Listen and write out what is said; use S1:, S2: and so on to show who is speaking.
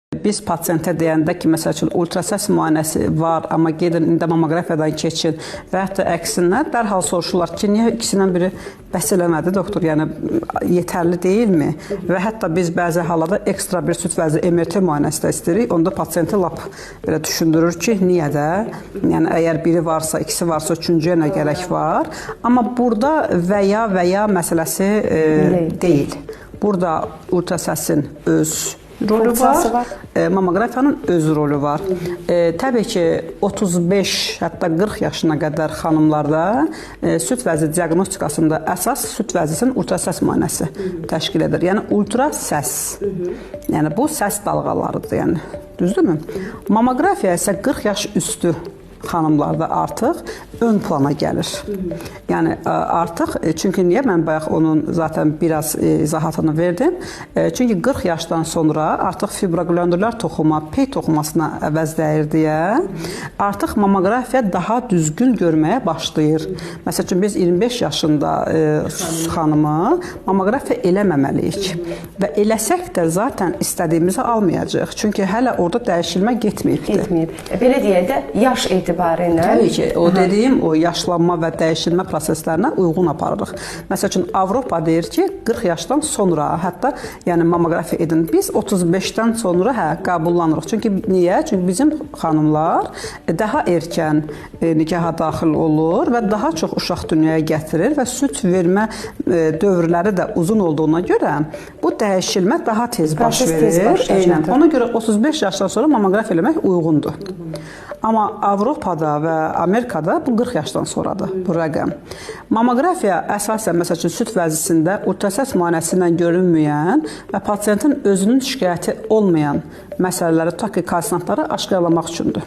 S1: Biz pasiyentə deyəndə ki, məsəl üçün ultrasəs müayinəsi var, amma gedin indi mammoqrafiyadan keçin və hətta əksinə dərhal soruşurlar ki, niyə ikisindən biri bəs eləmədi doktor, yəni yetərli deyilmi? Və hətta biz bəzi hallarda ekstra bir süd vəzi MRT müayinəsi də istəyirik, onda pasiyenti lap belə düşündürür ki, niyə də? Yəni əgər biri varsa, ikisi varsa, üçüncüyə nə gərək var? Amma burada və ya məsələsi deyil. Burada ultrasəsin öz rolu var, mammoqrafiyanın öz rolu var. Təbii ki, 35, hətta 40 yaşına qədər xanımlarda süd vəzi diaqnostikasında əsas süd vəzisinin ultrasəs müayinəsi təşkil edir. Yəni ultrasəs, yəni bu səs dalğalarıdır, yəni düzdürmü? Mammoqrafiya isə 40 yaş üstü xanımlarda artıq ön plana gəlir. Yəni artıq, çünki niyə mən bayaq onun zaten biraz izahatını verdim? Çünki 40 yaşdan sonra artıq fibroglandülər toxuma, pey toxumasına əvəz dəyir deyə artıq mammoqrafiya daha düzgün görməyə başlayır. Məsəl üçün biz 25 yaşında xanımı mammoqrafiya eləməməliyik və eləsək də zaten istədiyimizi almayacaq. Çünki hələ orada dəyişilmə getməyibdir.
S2: Belə deyək də, yaş etibarı ilə.
S1: Təbii ki, o dediyim o yaşlanma və dəyişilmə proseslərinə uyğun aparırıq. Məsəl üçün Avropa deyir ki, 40 yaşdan sonra hətta yəni mammoqrafiya edin. Biz 35-dən sonra qəbullanırıq. Çünki niyə? Çünki bizim xanımlar daha erkən nikaha daxil olur və daha çox uşaq dünyaya gətirir və süd vermə dövrləri də uzun olduğuna görə bu dəyişilmə daha tez baş verir. Ona görə 35 yaşdan sonra mammoqrafiya eləmək uyğundur. Amma Avropada və Amerikada bu 40 yaşdan sonradır bu rəqəm. Mammoqrafiya əsasən məsəl üçün süd vəzisində ultrasəs müayinəsi ilə görünməyən və pasiyentin özünün şikayəti olmayan məsələləri, tutaq ki, kalsinatları aşkarlamaq üçündür.